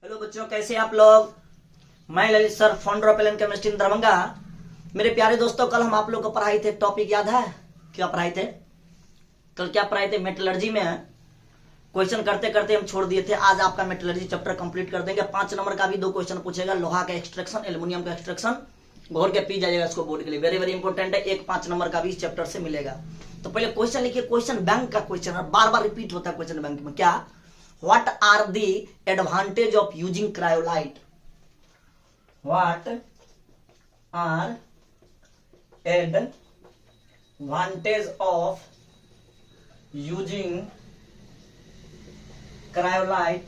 Hello बच्चों, कैसे आप लोग। मैं Lalit sir, founder of Allen chemistry in Darbhanga. मेरे प्यारे दोस्तों, कल हम आप लोग को पढ़ाई थे, टॉपिक याद है क्या पढ़ाई थे? कल क्या पढ़ाई थे? मेटलर्जी में क्वेश्चन करते करते हम छोड़ दिए थे। आज आपका मेटलर्जी चैप्टर कंप्लीट कर देंगे। 5 नंबर का भी 2 क्वेश्चन पूछेगा, लोहा का एक्सट्रैक्शन, एल्युमिनियम का एक्सट्रैक्शन। घोर के पी जाएगा इसको बोर्ड के लिए, वेरी वेरी इंपॉर्टेंट है। एक 5 नंबर का भी इस चैप्टर से मिलेगा। तो पहले क्वेश्चन लिखिए, क्वेश्चन बैंक का क्वेश्चन है, बार बार रिपीट होता है क्वेश्चन बैंक में। क्या? What are the advantage of using cryolite? What are advantage of using cryolite?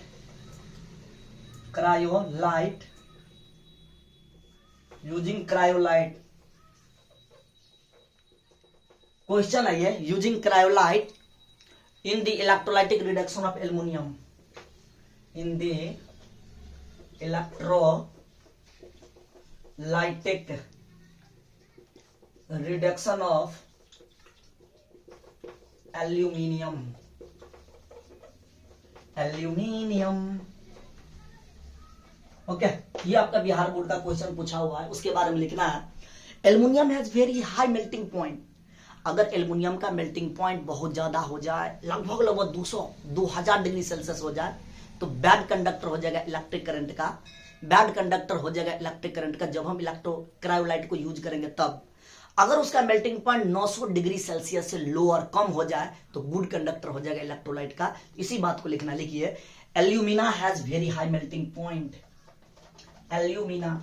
Using cryolite. Question है ये, using cryolite in the electrolytic reduction of aluminum. In the electrolytic reduction of aluminium. Okay, ये आपका Bihar board का question पूछा हुआ है, उसके बारे में लिखना है। Aluminium has very high melting point. अगर एल्युमिनियम का मेल्टिंग पॉइंट बहुत ज्यादा हो जाए, लगभग 2000 डिग्री सेल्सियस हो जाए, तो बैड कंडक्टर हो जाएगा इलेक्ट्रिक करंट का। बैड कंडक्टर हो जाएगा इलेक्ट्रिक करंट का जब हम क्रायोलाइट को यूज करेंगे तब। अगर उसका मेल्टिंग पॉइंट 900 डिग्री सेल्सियस से लोअर कम हो जाए तो गुड कंडक्टर हो जाएगा इलेक्ट्रोलाइट का। इसी बात को लिखना। लिखिए, alumina has very high melting point. Alumina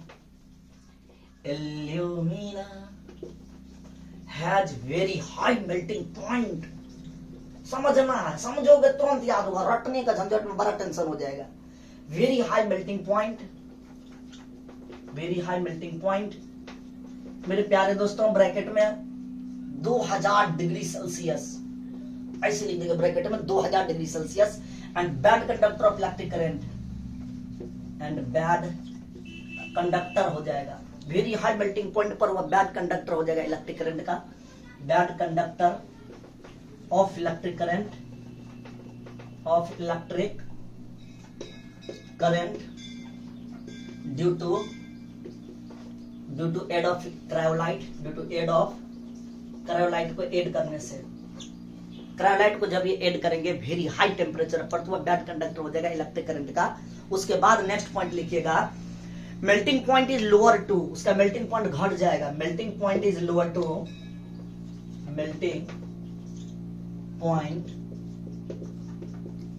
has very high melting point. समझना है, समझोगे तुरंत याद होगा, रटने का झंझट में बड़ा टेंशन हो जाएगा। Very high melting point, very high melting point. मेरे प्यारे दोस्तों, ब्रैकेट में 2000 डिग्री सेल्सियस ऐसे लिख देंगे, ब्रैकेट में 2000 degree Celsius. And bad conductor of electric current, and bad conductor हो जाएगा। वेरी हाई मेल्टिंग पॉइंट पर वह बैड कंडक्टर हो जाएगा इलेक्ट्रिक करंट का। Bad conductor of electric current, due to add of cryolite, cryolite को add करने से। क्रायोलाइट को जब ये ऐड करेंगे वेरी हाई टेम्परेचर पर, तो वह बैड कंडक्टर हो जाएगा इलेक्ट्रिक करंट का। उसके बाद नेक्स्ट पॉइंट लिखिएगा, melting point is lower to, उसका मेल्टिंग पॉइंट घट जाएगा। Melting point is lower to, melting point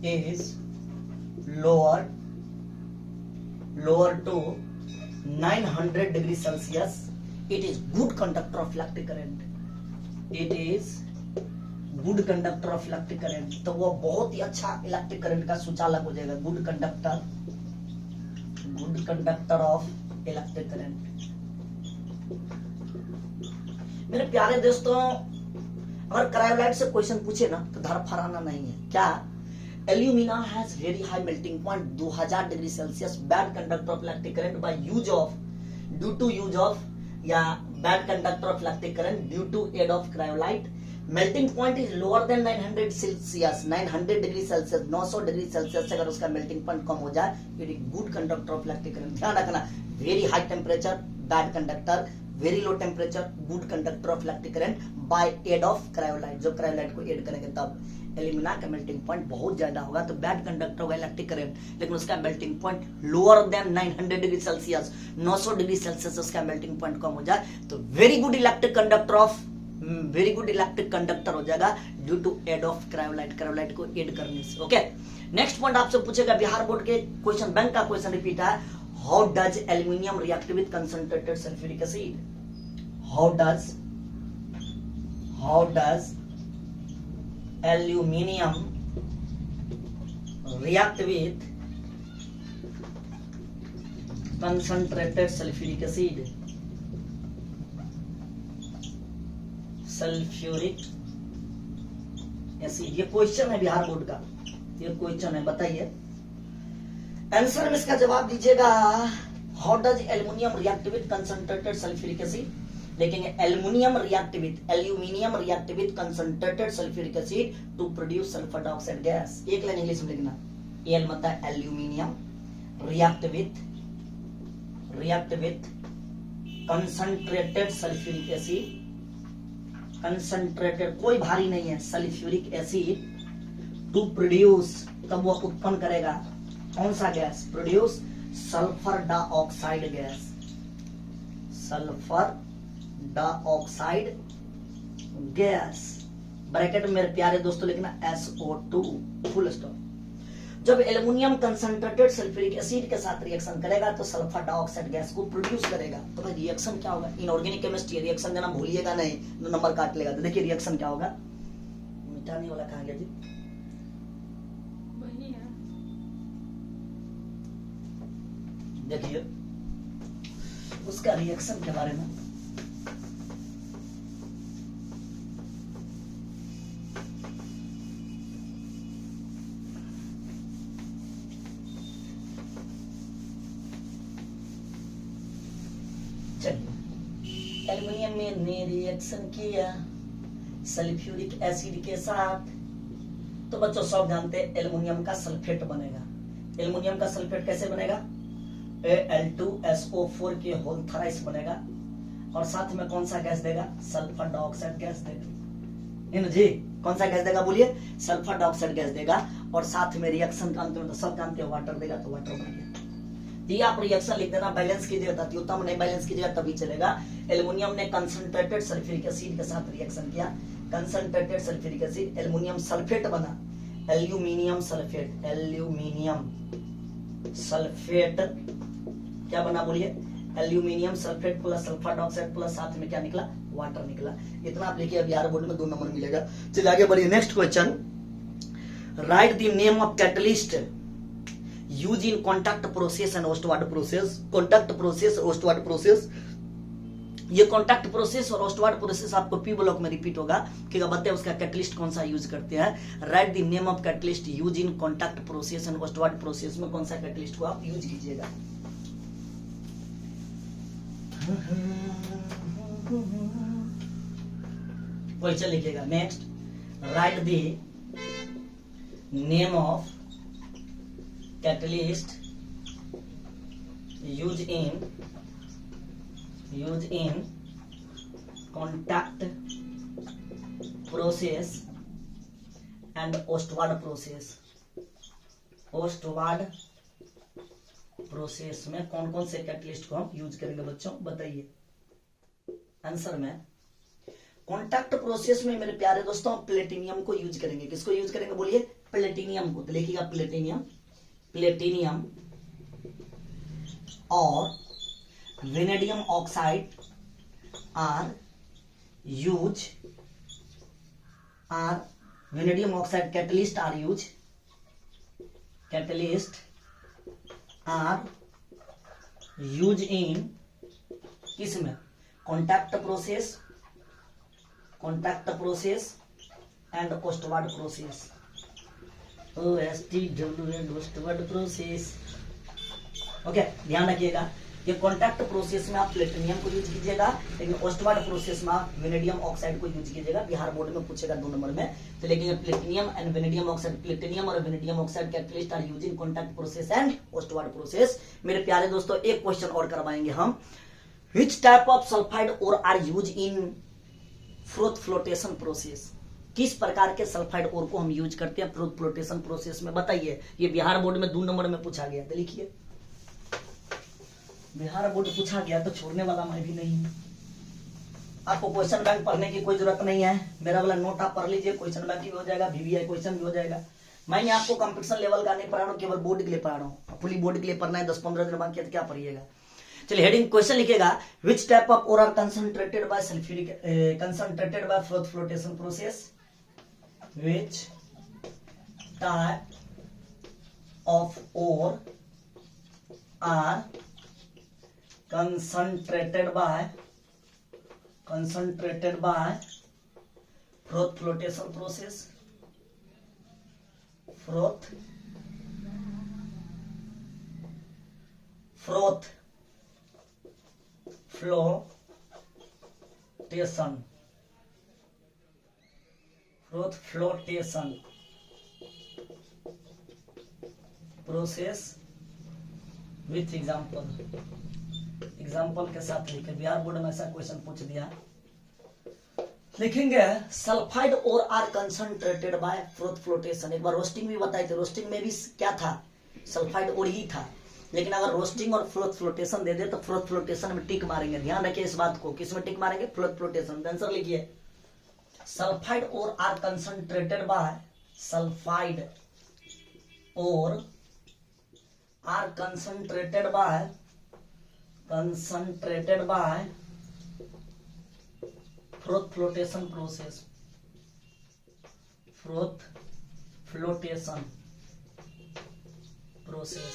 is lower to 900 degree Celsius. It is good conductor of electric current. It is good conductor of electric current, तो वो बहुत ही अच्छा electric current का सुचालक हो जाएगा। Good conductor of electric current. मेरे प्यारे दोस्तों, अगर क्रायोलाइट से क्वेश्चन पूछे ना तो धर फराना नहीं है। क्या? Alumina has very high melting point 2000 degree Celsius, bad conductor of electric current by due to use of या bad conductor of electric current due to add of cryolite. Melting point is lower than 900 Celsius, 900 degree Celsius, 900 degree Celsius से अगर उसका melting point कम हो जाए, it is good conductor of electric current. ध्यान रखना, very high temperature bad conductor, very low temperature good conductor of electric current bye add of cryolite. जब cryolite को ऐड करेंगे तब एल्यूमिना का मेल्टिंग पॉइंट बहुत ज्यादा होगा, तो बैड कंडक्टर होगा इलेक्ट्रिक करंट, लेकिन उसका melting point lower than 900 degree Celsius, 900 degree Celsius उसका मेल्टिंग पॉइंट कम हो जाए, तो वेरी गुड इलेक्ट्रिक कंडक्टर हो जाएगा due to add of cryolite को ऐड करने से। ओके, नेक्स्ट पॉइंट आपसे पूछेगा, बिहार बोर्ड के क्वेश्चन बैंक का क्वेश्चन रिपीट है। How does aluminium react with concentrated sulphuric acid? How does aluminium react with concentrated sulphuric acid. ये क्वेश्चन है बिहार बोर्ड का, ये क्वेश्चन है, बताइए। आंसर में इसका जवाब दीजिएगा, how does aluminium react with concentrated sulphuric acid. देखेंगे, aluminium react with concentrated sulphuric acid to produce sulphur dioxide gas. एक लाइन इंग्लिश में लिखना, एल मतलब aluminium react with concentrated sulfuric acid, concentrated कोई भारी नहीं है, सल्फ्यूरिक एसिड टू प्रोड्यूस, तब वो उत्पन्न करेगा कौन सा gas, produce sulphur dioxide gas, sulphur dioxide gas, bracket में मेरे प्यारे दोस्तों लिखना SO2 फुल स्टॉप। जब एल्युमिनियम कंसंट्रेटेड सल्फ्यूरिक एसिड के साथ रिएक्शन करेगा तो सल्फर डाइऑक्साइड गैस को प्रोड्यूस करेगा। तो भाई रिएक्शन क्या होगा, इनऑर्गेनिक केमिस्ट्री, रिएक्शन देना भूलिएगा नहीं, नंबर काट लेगा। तो देखिए रिएक्शन क्या होगा, मिटाने वाला कहां गया जी, देखिए उसका रिएक्शन के बारे में। चलिए एल्युमिनियम ने रिएक्शन किया सल्फ्यूरिक एसिड के साथ, तो बच्चों सब जानते हैं एल्युमिनियम का सल्फेट बनेगा। एल्युमिनियम का सल्फेट कैसे बनेगा, Al2SO4 के होल थराइस बनेगा, और साथ में कौन सा गैस देगा, सल्फर डाइऑक्साइड गैस देगा। इन जी कौन सा गैस देगा बोलिए, सल्फर डाइऑक्साइड गैस देगा, और साथ में रिएक्शन का अंत में तो सब जानते हैं वाटर देगा, तो वाटर बन गया। ये आप रिएक्शन लिख देना, बैलेंस कीजिएगा अत्युत्तम, नहीं बैलेंस कीजिएगा तभी चलेगा। एल्युमिनियम ने कंसंट्रेटेड सल्फ्यूरिक एसिड के साथ रिएक्शन किया, concentrated sulphuric acid, aluminium sulphate बना, एल्यूमिनियम सल्फेट, एल्यूमिनियम सल्फेट क्या बना बोलिए, aluminium sulphate plus sulphur dioxide plus साथ में क्या निकला, वाटर निकला। इतना आप लिखिए, अब बिहार बोर्ड में 2 नंबर मिलेगा। चलिए आगे बढ़िए, next question, write the name of catalyst use in contact process and Ostwald process. Contact process, Ostwald process, ये कॉन्टैक्ट प्रोसेस और ओस्टवार्ड प्रोसेस आपको पी ब्लॉक में रिपीट होगा कि बताइए उसका कैटलिस्ट कौन सा यूज करते हैं। Write the name of catalyst use in contact process and Ostwald process में कौन सा कैटलिस्ट को आप यूज कीजिएगा। क्वेश्चन लिखिएगा, next, right the name of catalyst use in contact process and Ostward process। Ostward process में कौन कौन से कैटलिस्ट को हम यूज करेंगे बच्चों, बताइए आंसर में। कॉन्टैक्ट प्रोसेस में मेरे प्यारे दोस्तों प्लेटिनियम को यूज करेंगे। किसको यूज करेंगे बोलिए, प्लेटिनियम को। तो लिखिएगा प्लेटिनियम, प्लेटिनियम और vanadium oxide or vanadium oxide catalyst are use in किसमें, contact process and Ostwald process, OSTWN Ostwald process. Okay, ध्यान रखिएगा कि कॉन्टैक्ट प्रोसेस में आप प्लेटिनियम को यूज कीजिएगा, लेकिन ओस्टवार्ड प्रोसेस में आप वेनेडियम ऑक्साइड को यूज कीजिएगा। बिहार बोर्ड में पूछेगा 2 नंबर में। तो लेकिन platinum and vanadium oxide, platinum और vanadium oxide catalyst are use in contact process and Ostwald process. मेरे प्यारे दोस्तों एक क्वेश्चन और करवाएंगे हम, which type of sulphide ore are use in froth flotation process. किस प्रकार के सल्फाइड ओर को हम यूज करते हैं फ्रोथ फ्लोटेशन प्रोसेस में, बताइए। ये बिहार बोर्ड में 2 नंबर में पूछा गया। तो लिखिए, बिहार बोर्ड पूछा गया तो छोड़ने वाला मैं भी नहीं हूं। आपको क्वेश्चन बैंक पढ़ने की कोई जरूरत नहीं है, मेरा वाला नोट आप पढ़ लीजिए, क्वेश्चन बैंक भी हो जाएगा, VVI क्वेश्चन भी हो जाएगा। मैं आपको कंपटीशन लेवल का नहीं पढ़ा रहा हूँ, केवल बोर्ड के लिए पढ़ा रहा हूँ। फुली बोर्ड के लिए पढ़ना है, 10-15 दिन बाद क्या पढ़िएगा। चलिए हेडिंग क्वेश्चन लिखेगा, which type of ore are concentrated by froth flotation process, which type of ore are concentrated by froth flotation process, froth flotation process with example के साथ लिखे। बिहार बोर्ड में ऐसा क्वेश्चन पूछ दिया, लिखेंगे sulphide ore are concentrated by flotation. एक बार roasting भी बताए थे, रोस्टिंग में भी क्या था, सल्फाइड और ही था, लेकिन अगर रोस्टिंग और फ्लोटेशन दे दे तो फ्लोटेशन में टिक मारेंगे। ध्यान रखिए इस बात को, किस में टिक मारेंगे, फ्लोटेशन। आंसर लिखिए sulphide ore are concentrated by, sulphide ore are concentrated by flotation process, flotation process,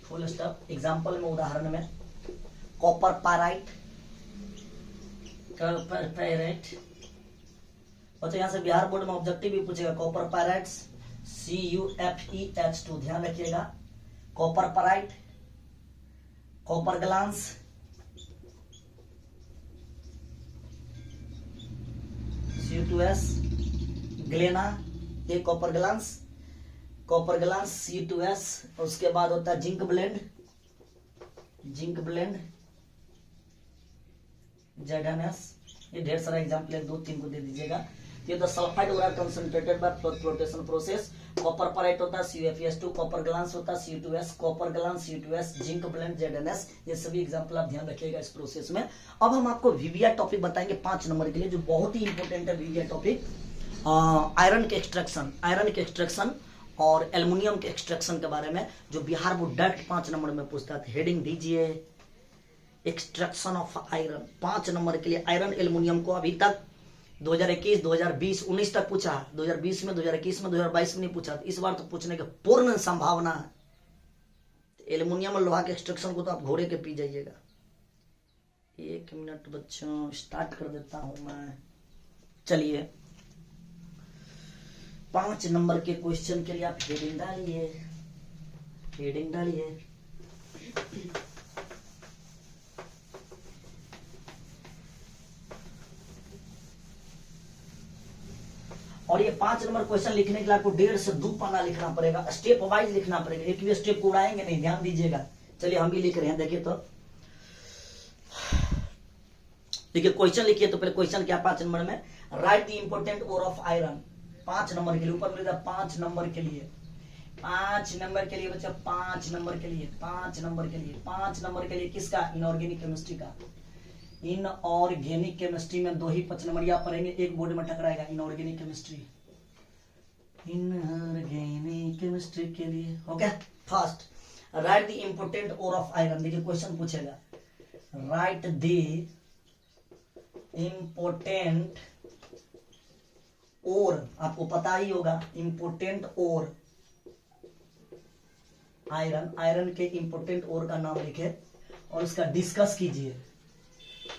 full stop. Example में, उदाहरण में, कॉपर पायराइट, बच्चों यहां से बिहार बोर्ड में ऑब्जेक्टिव भी पूछेगा, कॉपर पायराइट्स CuFeH2। ध्यान रखिएगा, copper pyrite, copper glance, C2S, galena, ये कॉपर ग्लांस C2S। उसके बाद होता है जिंक ब्लेंड ZnS। ये ढेर सारा एग्जाम्पल, 2-3 को दे दीजिएगा। ये तो sulphide ore concentrated by flotation process. Copper pyrite होता है CuFeH2, कॉपर ग्लांस होता है C2S, copper glance C2S, zinc blende ZnS। ये सभी एग्जाम्पल आप ध्यान रखिएगा इस प्रोसेस में। अब हम आपको VVI टॉपिक बताएंगे 5 नंबर के लिए, जो बहुत ही इंपॉर्टेंट है VVI टॉपिक। आयरन के एक्सट्रैक्शन और एल्युमिनियम के एक्सट्रैक्शन के बारे में, जो बिहार बोर्ड डायरेक्ट 5 नंबर में पूछता है। हेडिंग दीजिए एक्सट्रैक्शन ऑफ आयरन। 5 नंबर के लिए आयरन एल्युमिनियम को अभी तक 2021, 2020, 19 तक पूछा, 2020 में, 2021 में, 2022 में नहीं पूछा। इस बार तो पूछने की पूर्ण संभावना है। एल्युमिनियम और लोहा के एक्सट्रैक्शन को तो आप घोड़े के पी जाइएगा। 1 मिनट बच्चों, स्टार्ट कर देता हूं मैं। चलिए 5 नंबर के क्वेश्चन के लिए आप हेडिंग डालिए। और ये 5 नंबर क्वेश्चन लिखने के लिए आपको 1.5 से 2 पन्ना लिखना पड़ेगा, स्टेप वाइज लिखना पड़ेगा। एक भी स्टेप को उड़ाएंगे नहीं, ध्यान दीजिएगा। चलिए हम भी लिख रहे हैं, देखिए तो देखिए क्वेश्चन लिखिए। तो पहले क्वेश्चन क्या 5 नंबर में, write the important ore of iron. 5 number के लिए ऊपर लिखा 5 नंबर के लिए, 5 नंबर के लिए बच्चा, 5 नंबर के लिए, 5 नंबर के लिए, 5 नंबर के लिए किसका, इनऑर्गेनिक केमिस्ट्री का। इनऑर्गेनिक केमिस्ट्री में 2 ही 5 नंबर पढ़ेंगे, एक बोर्ड में टकराएगा। इनऑर्गेनिक केमिस्ट्री के लिए, okay. First, write the important ore of iron. देखिए क्वेश्चन पूछेगा, राइट द इंपोर्टेंट ओर, आपको पता ही होगा इंपोर्टेंट ओर आयरन के इंपोर्टेंट ओर का नाम लिखे और उसका डिस्कस कीजिए।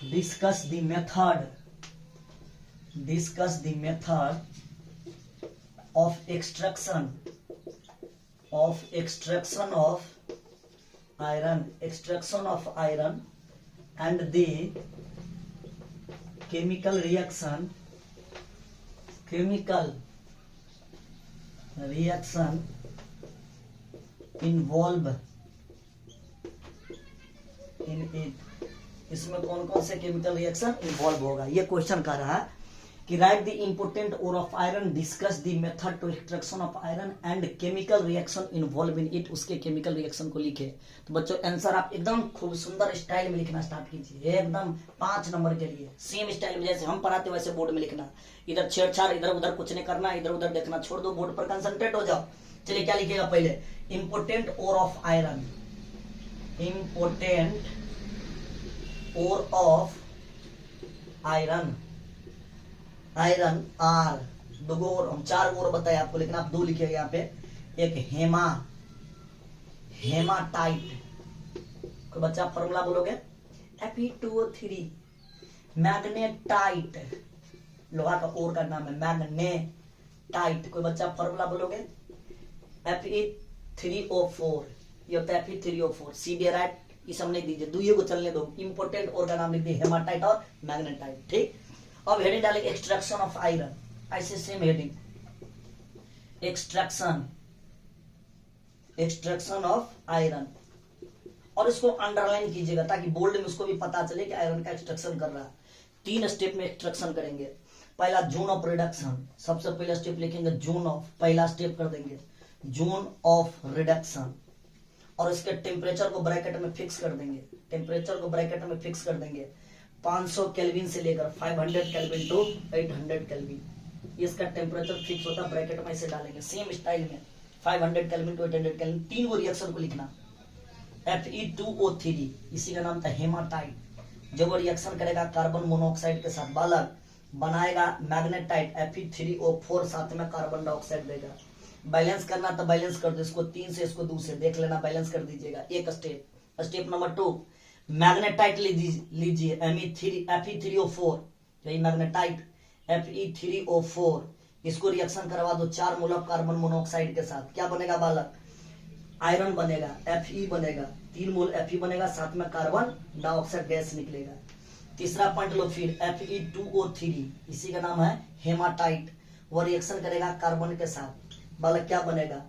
Discuss the method of extraction of iron and the chemical reaction involve in it. इसमें कौन कौन से केमिकल रिएक्शन इन्वॉल्व होगा, ये क्वेश्चन कर रहा है कि write the important ore of iron, discuss the method to extraction of iron and chemical reaction involve in it. उसके केमिकल रिएक्शन को लिखे। तो बच्चों आंसर आप एकदम खूब सुंदर स्टाइल में लिखना स्टार्ट कीजिए, एकदम 5 नंबर के लिए सेम स्टाइल में जैसे हम पढ़ाते वैसे बोर्ड में लिखना। इधर छेड़छाड़ इधर उधर कुछ नहीं करना, इधर उधर देखना छोड़ दो, बोर्ड पर कंसंट्रेट हो जाओ। चलिए क्या लिखेगा पहले, important ore of iron, important ore of iron are, 2 और, हम 4 और बताए आपको, लेकिन आप 2 लिखिएगा यहाँ पे। एक हेमाटाइट, कोई बच्चा फॉर्मूला बोलोगे, Fe2O3। मैग्नेटाइट, लोहा का ओर का नाम है मैग्नेटाइट। कोई बच्चा फॉर्मूला बोलोगे, Fe3O4, ये होता है Fe3O4। सीधे राइट, ये सब नहीं दीजिए, 2 को चलने दो। इंपोर्टेंट ओर का नाम लिख दिए, हेमाटाइट और मैग्नेटाइट, ठीक। अब हेडिंग डालेंगे एक्सट्रैक्शन ऑफ आयरन, ऐसे same heading, extraction extraction of iron, और इसको अंडरलाइन कीजिएगा ताकि बोल्ड में उसको भी पता चले कि आयरन का एक्सट्रैक्शन कर रहा है। 3 स्टेप में एक्सट्रैक्शन करेंगे। पहला जोन ऑफ रिडक्शन, सबसे पहला स्टेप लिखेंगे जोन ऑफ, पहला स्टेप कर देंगे जोन ऑफ रिडक्शन, और इसके टेम्परेचर को ब्रैकेट में फिक्स कर देंगे। टेम्परेचर को ब्रैकेट में फिक्स कर देंगे 500 केल्विन से लेकर 500 केल्विन टू 800 केल्विन, इसका टेम्परेचर फिक्स होता है, ब्रैकेट में इसे डालेंगे सेम स्टाइल में 500 केल्विन टू 800 केल्विन। 3 वो रिएक्शन को लिखना, Fe2O3, इसी का नाम था हेमाटाइट। जब वो रिएक्शन करेगा कार्बन मोनोऑक्साइड के साथ बालक बनाएगा मैग्नेटाइट Fe3O4, साथ में कार्बन डाइऑक्साइड देगा। बैलेंस करना तो बैलेंस कर दो, इसको 3 से इसको 2 से देख लेना, बैलेंस कर दीजिएगा। एक स्टेप। स्टेप नंबर 2, मैग्नेटाइट लीजिए Fe3O4, यही मैग्नेटाइट Fe3O4, इसको रिएक्शन करवा दो 4 मोल ऑफ कार्बन मोनोऑक्साइड के साथ। क्या बनेगा बालक? आयरन बनेगा, Fe बनेगा, 3 मोल Fe बनेगा, साथ में कार्बन डाइऑक्साइड गैस निकलेगा। तीसरा पॉइंट लो फिर Fe2O3, इसी का नाम है हेमाटाइट, वो रिएक्शन करेगा कार्बन के साथ, बालक क्या बनेगा?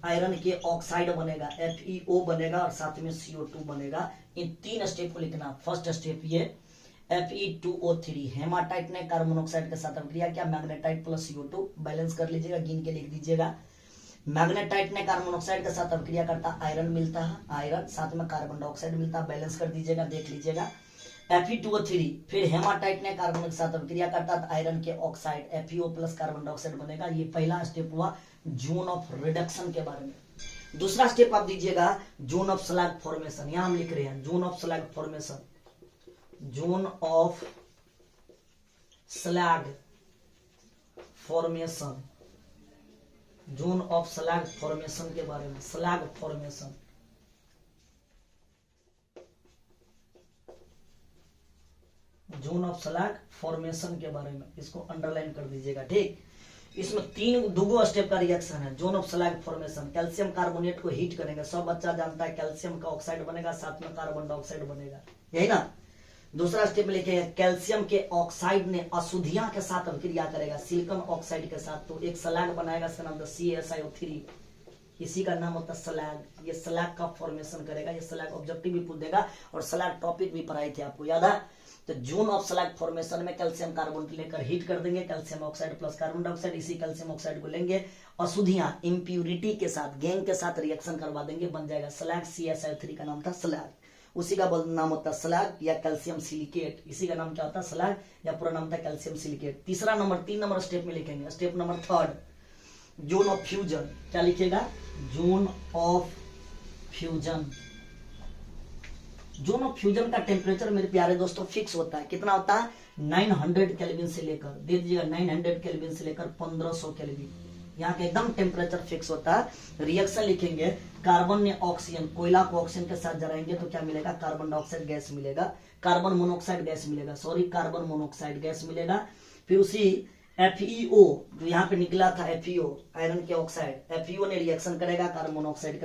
आयरन के ऑक्साइड बनेगा, FeO बनेगा, और साथ में CO2 बनेगा। इन 3 स्टेप को लिखना। फर्स्ट स्टेप ये Fe2O3, हेमाटाइट ने कार्बन मोनोऑक्साइड के साथ अभिक्रिया किया, मैग्नेटाइट प्लस CO2, बैलेंस कर लीजिएगा, गिन के लिख दीजिएगा। मैग्नेटाइट ने कार्बन मोनोऑक्साइड के साथ अभिक्रिया करता, आयरन मिलता है, आयरन साथ में कार्बन डाइऑक्साइड मिलता है, बैलेंस कर दीजिएगा, देख लीजिएगा। Fe2O3, फिर हेमाटाइट ने कार्बन के साथ अभिक्रिया करता है, आयरन के oxide FeO plus carbon dioxide बनेगा। ये पहला स्टेप हुआ जोन ऑफ रिडक्शन के बारे में। दूसरा स्टेप आप दीजिएगा जोन ऑफ स्लैग फॉर्मेशन। यहां हम लिख रहे हैं zone of slag formation, zone of slag formation, zone of slag formation के बारे में। Slag formation, zone of slag formation के बारे में, इसको अंडरलाइन कर दीजिएगा, ठीक। इसमें 2 स्टेप का रिएक्शन है। Zone of slag formation, calcium carbonate को हीट करेंगे, सब बच्चा जानता है, कैल्शियम का ऑक्साइड बनेगा, साथ में कार्बन डाइऑक्साइड बनेगा, यही ना। दूसरा स्टेप लिखे कैल्शियम के ऑक्साइड ने अशुद्धियां के साथ अभिक्रिया करेगा सिलिकॉन ऑक्साइड के साथ, तो एक स्लैग बनाएगा, इसका नाम CaSiO3, इसी का नाम होता है स्लैग। ये स्लैग का फॉर्मेशन करेगा। ये स्लैग ऑब्जेक्टिव भी पूछ देगा, और स्लैग टॉपिक भी पढ़ाई थे आपको, याद है। तो जोन ऑफ स्लैग फॉर्मेशन में कैल्शियम कार्बन लेकर हीट कर देंगे, calcium oxide plus carbon dioxide, इसी कैल्शियम ऑक्साइड को लेंगे, अशुद्धियां इम्प्यूरिटी के साथ, गैंग के साथ रिएक्शन करवा देंगे, बन जाएगा स्लैग। CaSiO3 का नाम था स्लैग, उसी का नाम होता है स्लैग या कैल्शियम सिलिकेट, इसी का नाम क्या होता है? स्लैग, या पूरा नाम था कैल्शियम सिलिकेट। 3 नंबर स्टेप में लिखेंगे। Step number 3, zone of fusion. क्या लिखेगा? Zone of fusion. Zone of fusion का टेम्परेचर मेरे प्यारे दोस्तों फिक्स होता है। कितना होता है? 900 केल्विन से लेकर, दे दीजिएगा 900 केल्विन से लेकर 1500 केल्विन, यहाँ का एकदम टेम्परेचर फिक्स होता है। रिएक्शन लिखेंगे, कार्बन ने ऑक्सीजन, कोयला को ऑक्सीजन के साथ जलाएंगे तो क्या मिलेगा? कार्बन डाइऑक्साइड गैस मिलेगा, कार्बन मोनोऑक्साइड गैस मिलेगा, कार्बन मोनोऑक्साइड गैस मिलेगा। फिर उसी FeO जो यहाँ पे निकला था, FeO आयरन के ऑक्साइड, FeO ने रिएक्शन करेगा कार्बन मोनोऑक्साइड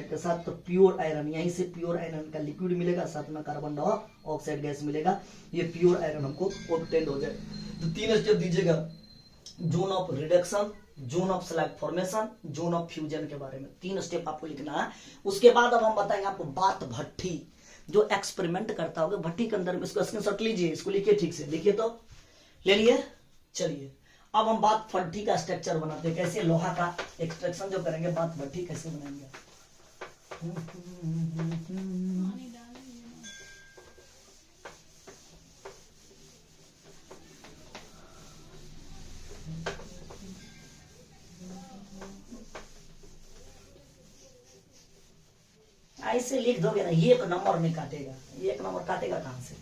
के साथ, तो प्योर आयरन, यहीं से प्योर आयरन का लिक्विड मिलेगा, साथ में कार्बन डाइऑक्साइड गैस मिलेगा। ये प्योर आयरन हमको ऑब्टेन हो जाए। तो 3 स्टेप दीजिएगा, zone of reduction, zone of slag formation, zone of fusion के बारे में 3 स्टेप आपको लिखना है। उसके बाद अब हम बताएंगे आपको बात भट्ठी, जो एक्सपेरिमेंट करता होगा भट्ठी के अंदर। इसको स्क्रीनशॉट लीजिए, इसको लिखिए, ठीक से लिखिए, तो ले लिए। चलिए अब हम बात भट्ठी का स्ट्रक्चर बनाते हैं, कैसे लोहा का एक्सट्रैक्शन जो करेंगे, बात भट्ठी कैसे बनाएंगे। ऐसे लिख दोगे ना, 1 नंबर नहीं काटेगा। 1 नंबर काटेगा कहां से?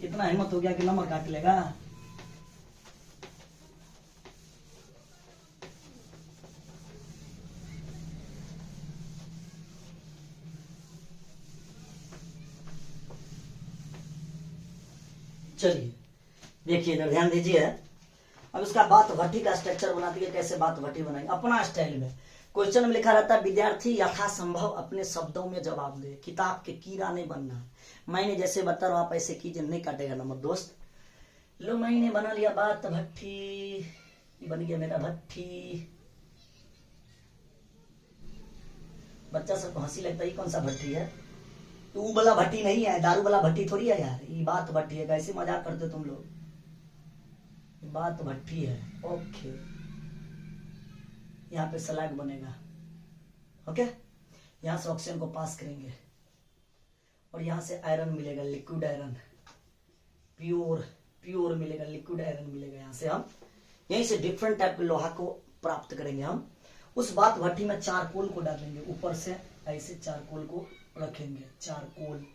इतना हिम्मत हो गया कि नंबर काट लेगा? चलिए देखिए इधर ध्यान दीजिए। अब इसका बात भट्ठी का स्ट्रक्चर बनाती है, कैसे बात भट्ठी बनाएंगे अपना स्टाइल में। क्वेश्चन में लिखा रहता है, विद्यार्थी यथासंभव अपने शब्दों में जवाब दे, किताब के कीड़ा नहीं बनना। मैंने जैसे बता रहा हूं आप ऐसे कीजिए, नहीं काटेगा नंबर दोस्त। लो मैंने बना लिया बात भट्ठी, बन गया मेरा भट्ठी। बच्चा सबको हंसी लगता है, ये कौन सा भट्टी है? तू वाला भट्टी नहीं है, दारू वाला भट्टी थोड़ी है यार, ये बात भट्टी है। कैसे मजाक करते तुम लोग, बात भट्टी है। ओके, यहाँ पे सलाग बनेगा। ओके, यहाँ से ऑक्सीजन को पास करेंगे और यहाँ से आयरन मिलेगा, लिक्विड आयरन, प्योर मिलेगा, लिक्विड आयरन मिलेगा। यहाँ से हम यहीं से डिफरेंट टाइप के लोहा को प्राप्त करेंगे। हम उस बात भट्टी में चारकोल को डालेंगे, ऊपर से ऐसे चारकोल को रखेंगे। चारकोल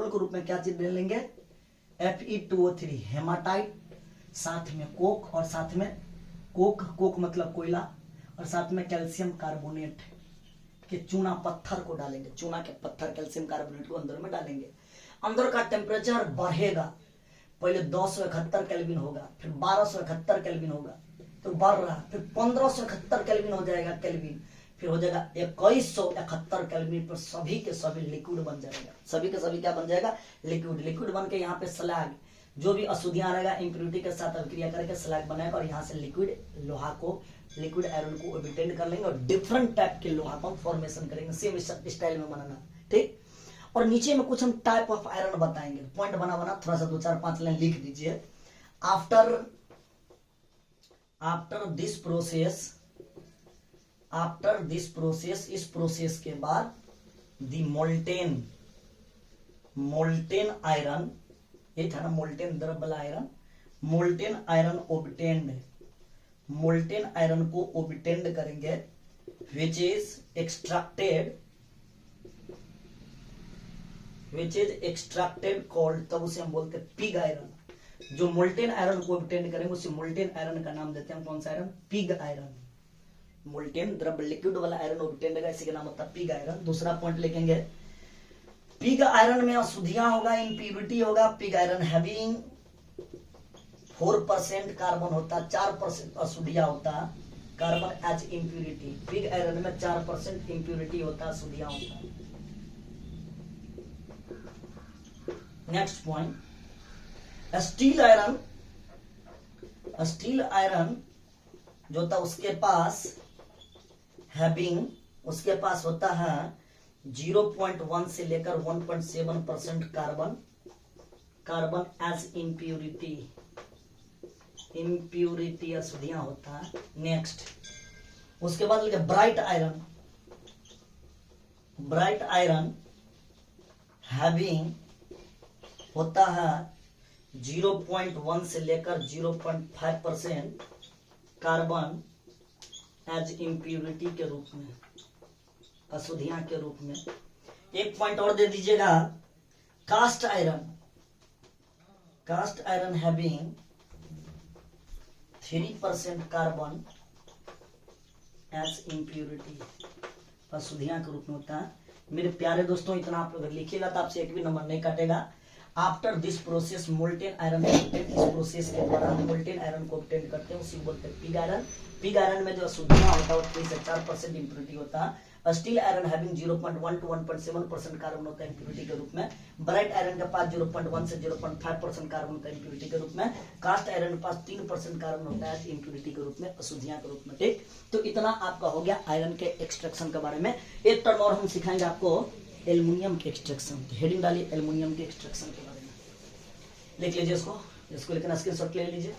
के रूप में क्या चीज ले लेंगे? Fe2O3 हेमाटाइट, साथ में कोक, और साथ में कोक मतलब कोयला, और साथ में कैल्शियम कार्बोनेट के चूना पत्थर को डालेंगे। चूना के पत्थर कैल्शियम कार्बोनेट को अंदर में डालेंगे। अंदर का टेम्परेचर बढ़ेगा, पहले 271 केल्विन होगा, फिर 1271 केल्विन होगा, तो बढ़ रहा, फिर 1571 केल्विन हो जाएगा केल्विन, फिर हो जाएगा 2171 केल्विन पर सभी के सभी लिक्विड बन जाएगा। सभी के सभी क्या बन जाएगा? लिक्विड बन के यहाँ पे स्लैग, जो भी अशुद्धियां रहेगा इम्प्योरिटी के साथ अभिक्रिया करके स्लैग बनेगा, और यहाँ से लिक्विड लोहा को, लिक्विड आयरन को ऑबिटेंड कर लेंगे और डिफरेंट टाइप के लोहा को फॉर्मेशन करेंगे, सेम स्टाइल में बनाना। ठीक, और नीचे में कुछ हम टाइप ऑफ आयरन बताएंगे। पॉइंट बना थोड़ा सा 2 4 5 लाइन लिख दीजिए। आफ्टर दिस प्रोसेस, इस प्रोसेस के बाद द मोल्टेन आयरन, ये था ना मोल्टेन द्रव्य आयरन, मोल्टेन आयरन को ओबिटेंड करेंगे, विच इज एक्सट्रैक्टेड कॉल्ड, तब उसे हम बोलते हैं पिग आयरन। जो मोल्टेन आयरन को ओबिटेंड करेंगे उसे मोल्टेन आयरन का नाम देते हैं। कौन सा आयरन? Pig iron. मोल्टेन द्रव्य लिक्विड वाला आयरन ओबिटेंड का, इसी का नाम होता है पिग आयरन। दूसरा पॉइंट लिखेंगे, पिग आयरन में अशुद्धियां होगा, इम्प्यूरिटी होगा। पिग आयरन हैविंग 4% कार्बन होता, 4% अशुद्धियां होता, carbon as impurity. Pig iron में 4% इम्प्यूरिटी होता, अशुद्धियां होता। नेक्स्ट पॉइंट, स्टील आयरन जो था उसके पास होता है 0.1 से लेकर 1.7% कार्बन एज इम्प्यूरिटी अशुद्धियां होता है। नेक्स्ट, उसके बाद लिखे ब्राइट आयरन हैविंग होता है 0.1 से लेकर 0.5% कार्बन एज इम्प्यूरिटी के रूप में, अशुद्धियां के रूप में। एक पॉइंट और दे दीजिएगा, cast iron having 3% carbon as impurity, अशुद्धियां के रूप में होता है। मेरे प्यारे दोस्तों, इतना आप लोग लिखिएगा तो आपसे एक भी नंबर नहीं कटेगा। After this process molten iron, इस प्रोसेस के द्वारा हम मोल्टेन आयरन को ऑब्टेन करते हैं, उसी को बोलते हैं पिग आयरन। पिग आयरन में जो अशुद्धियां होता है वो 3 से 4% इम्प्यूरिटी होता है। Steel iron having 0.1 to 1.7% carbon होता है इम्प्यूरिटी के रूप में। ब्राइट आयरन के पास 0.1 से 0.5% कार्बन होता है इम्प्यूरिटी के रूप में। कास्ट आयरन के पास 3% कार्बन होता है इम्प्यूरिटी के रूप में, अशुद्धियां के रूप में। ठीक, तो इतना आपका हो गया आयरन के एक्सट्रैक्शन के बारे में। एक टर्म और हम सिखाएंगे आपको, एल्युमिनियम के एक्सट्रैक्शन। हेडिंग डालिए एल्युमिनियम के एक्सट्रैक्शन के बारे में, लिख लीजिए इसको लेकिन स्क्रीनशॉट ले लीजिए।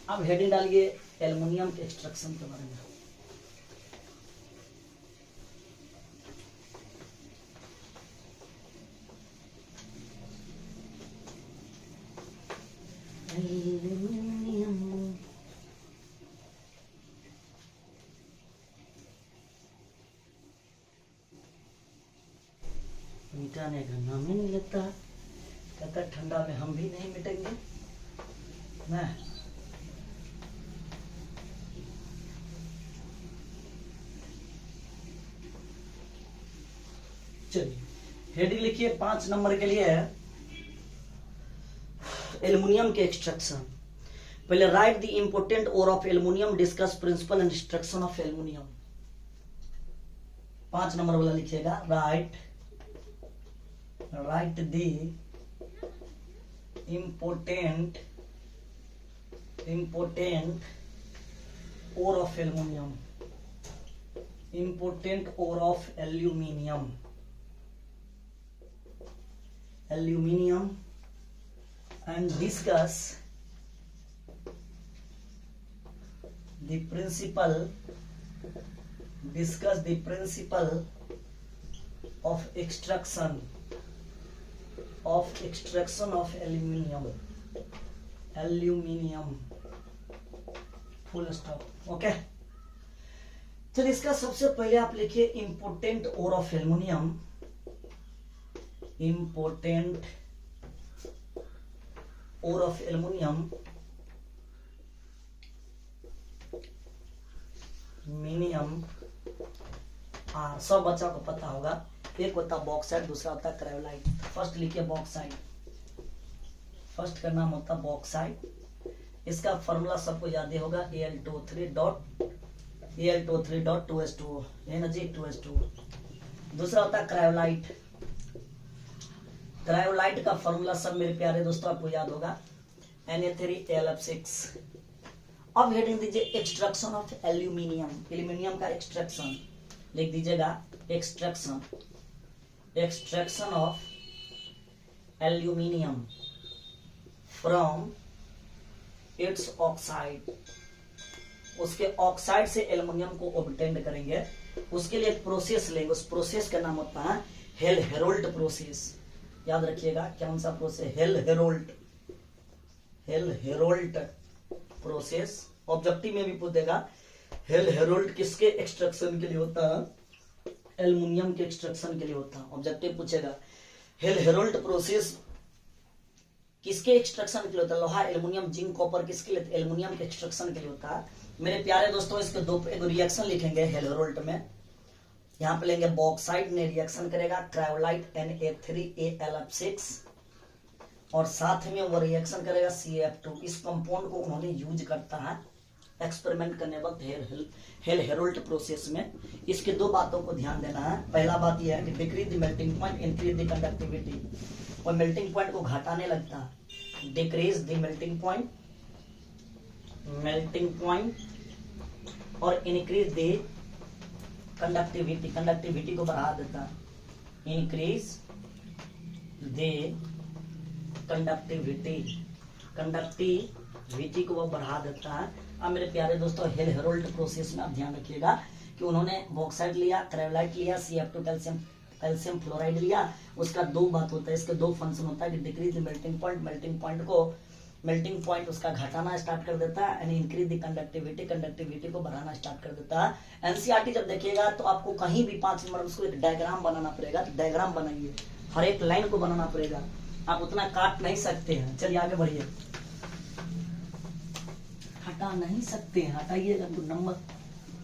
अब हेडिंग डालिए एल्युमिनियम के एक्सट्रैक्शन के बारे में। एल्युमिनियम मिटाने का नाम ही नहीं लेता, कहता ठंडा में हम भी नहीं मिटेंगे ना। चलिए हेडिंग लिखिए 5 नंबर के लिए है एल्युमिनियम के एक्सट्रैक्शन। पहले write the important ore of aluminium, discuss principle and destruction of aluminium. 5 number वाला लिखिएगा, write the important Important ore of aluminium. Important ore of aluminium. Aluminium, and discuss the principle of extraction of aluminium, full stop. Okay, चलिए इसका सबसे पहले आप लिखिए important ore of aluminium. Important ore of aluminium मिनियम are, सब बच्चा को पता होगा। एक होता बॉक्साइट, दूसरा होता क्रायोलाइट। फर्स्ट लिखिए बॉक्साइट, फर्स्ट का नाम होता बॉक्साइट। इसका फॉर्मूला सबको याद ही होगा, Al2O3.2s2O, एनर्जी 2s2। दूसरा होता क्रायोलाइट। क्रायोलाइट का फॉर्मूला सब मेरे प्यारे दोस्तों आपको याद होगा, Na3Al6। अब हेडिंग दीजिए एक्सट्रैक्शन ऑफ एल्यूमिनियम। एल्यूमिनियम का एक्सट्रैक्शन लिख दीजिएगा, extraction of aluminium from its oxide. उसके ऑक्साइड से एल्युमिनियम को ऑब्टेन करेंगे। उसके लिए एक प्रोसेस लेंगे, उस प्रोसेस का नाम होता है हेल हेरोल्ट प्रोसेस। याद रखिएगा कौन सा प्रोसेस, हेल हेरोल्ट प्रोसेस। ऑब्जेक्टिव में भी पूछ देगा हेल हेरोल्ट किसके एक्सट्रैक्शन के लिए होता है, एल्युमिनियम के एक्सट्रैक्शन के लिए होता है। ऑब्जेक्टिव पूछेगा हेल हेरोल्ट प्रोसेस किसके एक्सट्रैक्शन के लिए होता है, लोहा, एल्युमिनियम, जिंक, कॉपर, किसके लिए, एल्युमिनियम के एक्सट्रैक्शन के लिए होता है। मेरे प्यारे दोस्तों इसके दो एक रिएक्शन लिखेंगे हेल हेरोल्ट में। यहाँ पे लेंगे बॉक्साइट ने रिएक्शन करेगा क्रायोलाइट Na3Al6, और साथ में वो रिएक्शन करेगा CF2। इस कंपाउंड को उन्होंने यूज करता है एक्सपेरिमेंट करने वक्त हेल हेरोल्ट प्रोसेस में। इसके दो बातों को ध्यान देना है। पहला बात यह है कि decrease the melting point, increase the conductivity. और मेल्टिंग पॉइंट को घटाने लगता है, डिक्रीज द मेल्टिंग पॉइंट और इंक्रीज द कंडक्टिविटी को बढ़ा देता है, इंक्रीज द कंडक्टिविटी को वो बढ़ा देता है। अब मेरे प्यारे दोस्तों हेल हेरोल्ट प्रोसेस में आप ध्यान रखिएगा कि उन्होंने बॉक्साइट लिया, क्रायोलाइट लिया, CF2 कैल्शियम फ्लोराइड लिया। उसका दो बात होता है, इसके दो फंक्शन होता है कि डिक्रीज मेल्टिंग पॉइंट उसका घटाना स्टार्ट कर देता है, एंड इंक्रीज द कंडक्टिविटी को बढ़ाना स्टार्ट कर देता है। एनसीईआरटी जब देखिएगा तो आपको कहीं भी 5 नंबर उसको एक डायग्राम बनाना पड़ेगा, तो डायग्राम बनाइए, हर एक लाइन को बनाना पड़ेगा, आप उतना काट नहीं सकते हैं। चलिए आगे बढ़िए, हटा नहीं सकते हैं, हटाइएगा तो नंबर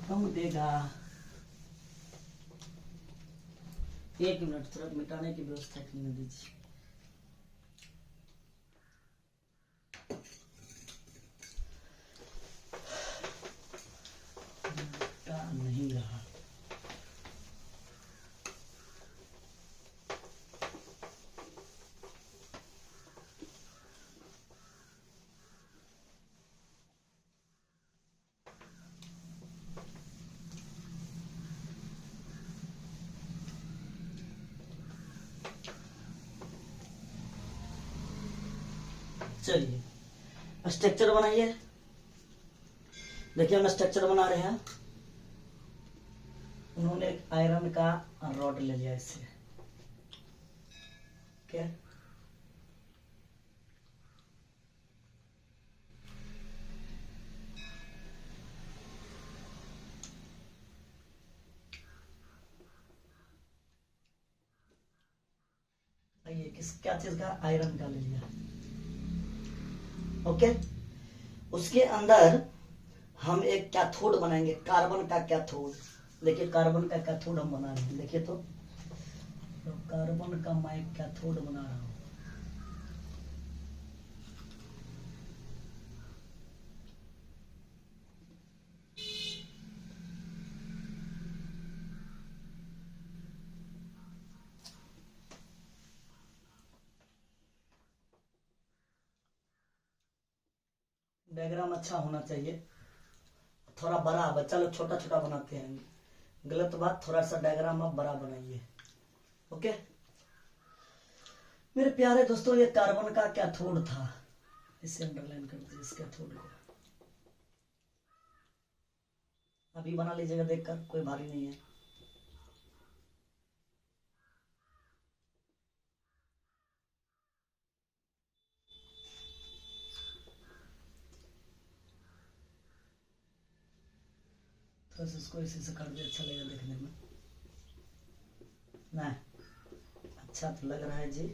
कम देगा। 1 मिनट थोड़ा मिटाने की व्यवस्था करने दीजिए। नहीं रहा, चलिए स्ट्रक्चर बनाइए। देखिए हम स्ट्रक्चर बना रहे हैं। उन्होंने एक आयरन का रॉड ले लिया इससे, क्या ये क्या चीज का, आयरन का ले लिया। ओके, उसके अंदर हम एक कैथोड बनाएंगे, कार्बन का कैथोड। देखिए कार्बन का कैथोड हम बना रहे हैं, देखिए तो कार्बन का मैं कैथोड बना रहा हूं। डायग्राम अच्छा होना चाहिए, थोड़ा बड़ा, बच्चा लोग छोटा छोटा बनाते हैं, गलत बात। थोड़ा सा डायग्राम आप बड़ा बनाइए। ओके मेरे प्यारे दोस्तों, ये कार्बन का कैथोड था, इसे अंडरलाइन कर दीजिए इस कैथोड को। अभी बना लीजिएगा देखकर, कोई भारी नहीं है। तो इसको इसी से कर दिया, अच्छा लगेगा देखने में। नहीं अच्छा तो लग रहा है जी।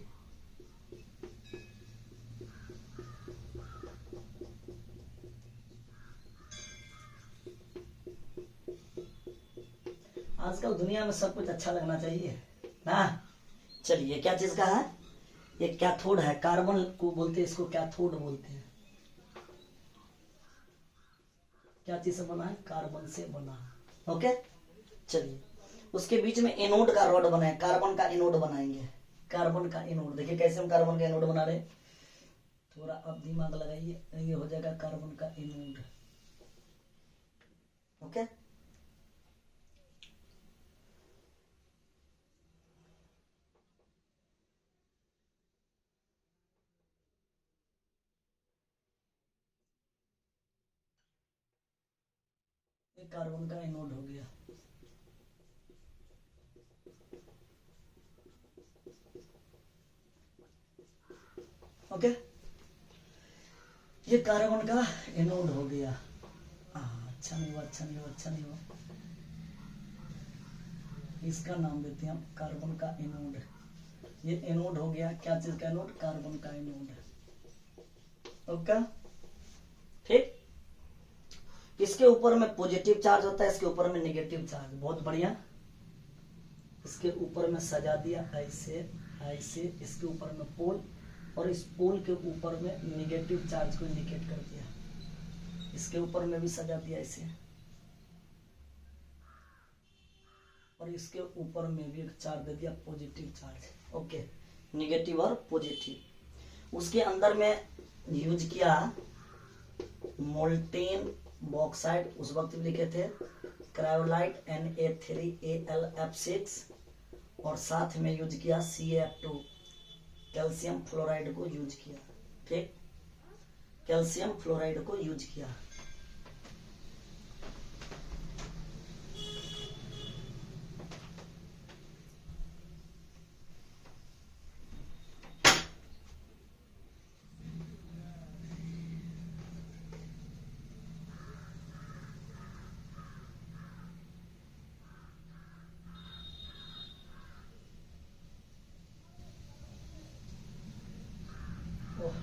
आजकल दुनिया में सब कुछ अच्छा लगना चाहिए ना। चलिए क्या चीज का है, ये कैथोड है, कार्बन को बोलते हैं, इसको कैथोड बोलते हैं। क्या चीज से बना है, कार्बन से बना। ओके चलिए, उसके बीच में एनोड का रॉड बना है, कार्बन का एनोड बनाएंगे। कार्बन का एनोड देखिए कैसे हम कार्बन का एनोड बना रहे, थोड़ा आप दिमाग लगाइए, ये हो जाएगा कार्बन का एनोड। ओके ये कार्बन का एनोड हो गया। ओके ये कार्बन का एनोड हो गया। अच्छा नहीं हुआ, अच्छा नहीं हुआ, अच्छा नहीं हुआ। इसका नाम देते हैं हम कार्बन का एनोड। ये एनोड हो गया, क्या चीज का एनोड, कार्बन का एनोड। ओके ठीक, इसके ऊपर में पॉजिटिव चार्ज होता है, इसके ऊपर में नेगेटिव चार्ज। बहुत बढ़िया, इसके ऊपर में सजा दिया ऐसे ऐसे, इसके ऊपर में पोल, और इस पोल के ऊपर में नेगेटिव चार्ज को इंडिकेट कर दिया। इसके ऊपर में भी सजा दिया ऐसे, और इसके ऊपर में भी एक चार्ज दे दिया, पॉजिटिव चार्ज। ओके नेगेटिव और पॉजिटिव। उसके अंदर में यूज किया मोल्टेन बॉक्साइड, उस वक्त भी लिखे थे क्रायोलाइट Na3Al(F6), और साथ में यूज किया CaF2 कैल्शियम फ्लोराइड को यूज किया। ठीक, कैल्शियम फ्लोराइड को यूज किया।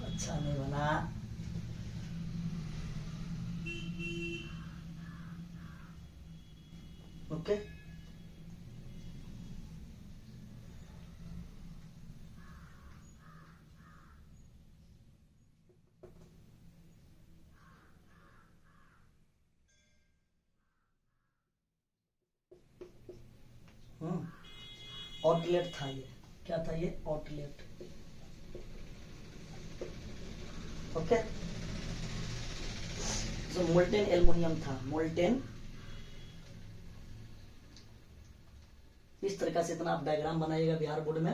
अच्छा नहीं बना। ओके आउटलेट था ये, क्या था ये, आउटलेट। ओके जो मोल्टेन एल्युमिनियम था, मोल्टेन। इस तरीका से इतना आप डायग्राम बनाइएगा बिहार बोर्ड में।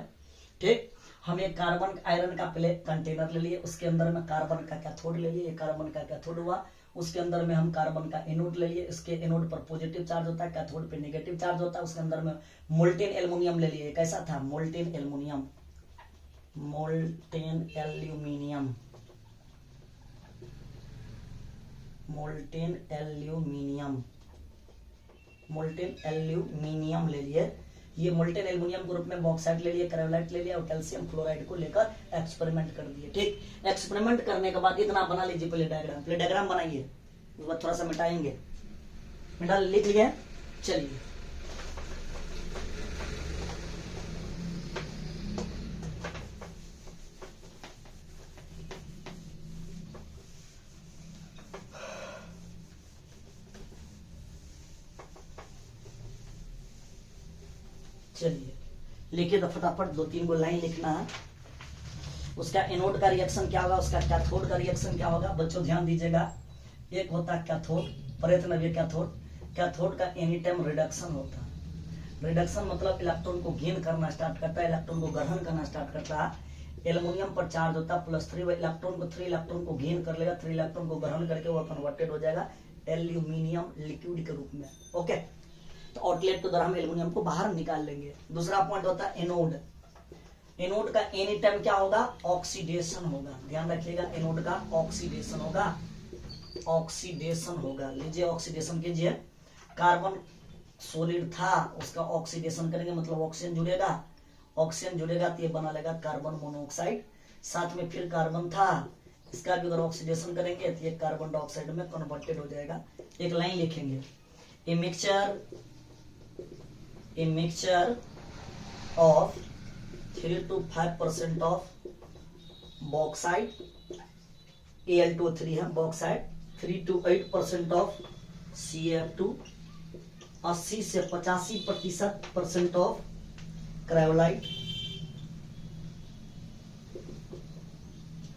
ठीक, हम एक कार्बन आयरन का पहले कंटेनर ले लिए, उसके अंदर में कार्बन का कैथोड ले लिए, कार्बन का कैथोड हुआ। उसके अंदर में हम कार्बन का एनोड ले लिए, इसके एनोड पर पॉजिटिव चार्ज होता है, कैथोड पे नेगेटिव चार्ज होता है। उसके अंदर में मोल्टेन एल्युमिनियम ले लिए, कैसा था, molten aluminium, molten aluminium, molten aluminium, molten aluminium ले लिए। ये मोल्टेन एल्युमिनियम ग्रुप में बॉक्साइड ले लिए, क्रायोलाइट ले लिया, और कैल्शियम फ्लोराइड को लेकर एक्सपेरिमेंट कर दिए। ठीक, एक्सपेरिमेंट करने के बाद इतना बना लीजिए पहले डायग्राम, पहले डायग्राम बनाइए, उसके बाद थोड़ा सा मिटाएंगे। मिटा लिख लिया, चलिए चलिए लिखिए तो फटाफट 2-3 गो लाइन लिखना है। उसका एनोड का रिएक्शन क्या होगा, उसका कैथोड का रिएक्शन क्या होगा। बच्चों ध्यान दीजिएगा, एक होता है कैथोड, प्रयत्न भी कैथोड। कैथोड का एनी टाइम रिडक्शन होता है। रिडक्शन मतलब इलेक्ट्रॉन को गेन करना स्टार्ट करता है, इलेक्ट्रॉन को ग्रहण करना स्टार्ट करता है। एल्युमिनियम पर चार्ज होता है +3, इलेक्ट्रॉन को 3 इलेक्ट्रॉन को गेन कर लेगा, 3 इलेक्ट्रॉन को ग्रहण करके वो कन्वर्टेड हो जाएगा एल्यूमिनियम लिक्विड के रूप में। ओके, तो आउटलेट के द्वारा हम एल्युमिनियम को बाहर निकाल लेंगे। दूसरा पॉइंट होता है एनोड। एनोड का एनी टाइम क्या होगा, ऑक्सीडेशन होगा। ध्यान रखिएगा, एनोड का ऑक्सीडेशन होगा, ऑक्सीडेशन होगा। लीजिए ऑक्सीडेशन कीजिए, कार्बन सॉलिड था उसका ऑक्सीडेशन करेंगे, मतलब ऑक्सीजन जुड़ेगा, ऑक्सीजन जुड़ेगा तो ये बना लेगा कार्बन मोनोऑक्साइड। साथ में फिर कार्बन था, इसका भी अगर ऑक्सीडेशन करेंगे तो ये कार्बन डाइऑक्साइड में कन्वर्टेड हो जाएगा। एक लाइन लिखेंगे, a mixture of 3 to 5% of bauxite, Al2O3 है बॉक्साइड, 3 to 8% ऑफ CF2, 80 से 85% of cryolite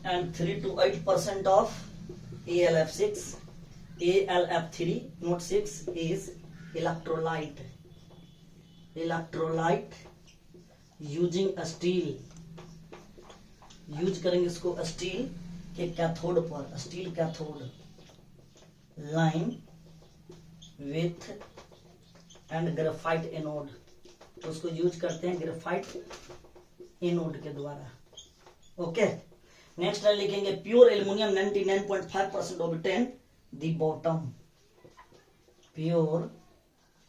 and 3 to 8% of AlF6, AlF3 not 6 is electrolyte, electrolyte using steel. Use करेंगे इसको स्टील के कैथोड पर, steel cathode line with and graphite anode, तो उसको use करते हैं ग्रेफाइट एनोड के द्वारा। ओके, नेक्स्ट लाइन लिखेंगे, pure aluminium 99.5% obtain the bottom. Pure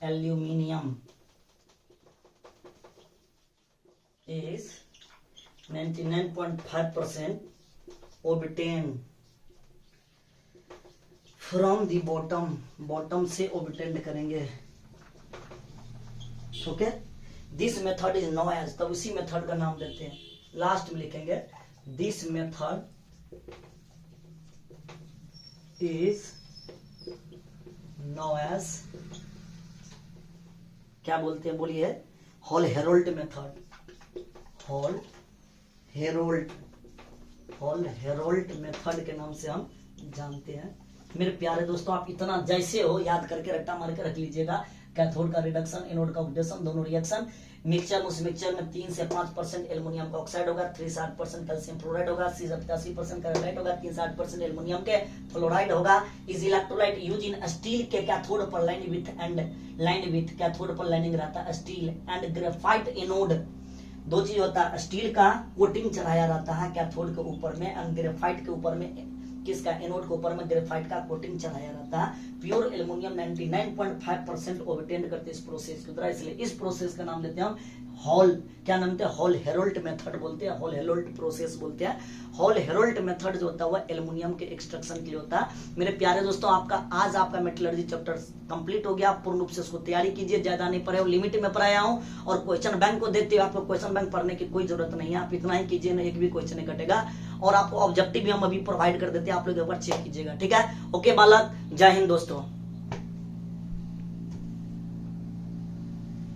aluminium is 99.5% obtained from the bottom, bottom से obtained करेंगे। Okay, this method is known as, तब उसी मेथड का नाम देते हैं, लास्ट में लिखेंगे this method is known as, क्या बोलते हैं बोलिए, Hall Heroult method, Hall Heroult method के नाम से हम जानते हैं। मेरे प्यारे दोस्तों, आप इतना जैसे हो याद करके रट्टा मार के रख लीजिएगा। कैथोड का रिडक्शन, एनोड का ऑक्सीडेशन, दोनों रिएक्शन। मिक्सचर, उस मिक्सचर में 3 से 5% एल्युमिनियम ऑक्साइड होगा, 360% कैल्शियम फ्लोराइड होगा, 87% क्लोराइड होगा, 360% एल्युमिनियम के फ्लोराइड होगा। Is electrolyte use in steel के कैथोड पर लाइन विथ कैथोड पर लाइनिंग रहता है स्टील एंड ग्रेफाइट एनोड। दो चीज होता है, स्टील का कोटिंग चढ़ाया रहता है कैथोड के ऊपर में एंड ग्रेफाइट के ऊपर में, किसका, एनोड के ऊपर में ग्रेफाइट का कोटिंग चढ़ाया रहता है। प्योर एल्युमिनियम 99.5% ऑब्टेन करते इस प्रोसेस के द्वारा, इसलिए इस प्रोसेस का नाम देते हैं हम हॉल, क्या नाम देते हैं, हॉल हेरोल्ट मेथड बोलते हैं, हॉल हेरोल्ट प्रोसेस बोलते हैं। हॉल हेरोल्ट मेथड जो होता है वह एल्युमिनियम के एक्सट्रैक्शन के लिए होता है। मेरे प्यारे दोस्तों, आज आपका मेटलर्जी चैप्टर कंप्लीट हो गया। पूर्ण रूप से उसको तैयारी कीजिए, ज्यादा नहीं पढ़े हो, लिमिट में पढ़ाया हूं। और क्वेश्चन बैंक को देखते हुए आपको क्वेश्चन बैंक पढ़ने की कोई जरूरत नहीं है, आप इतना ही कीजिए ना, एक भी क्वेश्चन नहीं कटेगा। और आपको ऑब्जेक्टिव भी हम अभी प्रोवाइड कर देते हैं, आप लोग एक बार चेक कीजिएगा, ठीक है। ओके बालक, जय हिंद दोस्तों।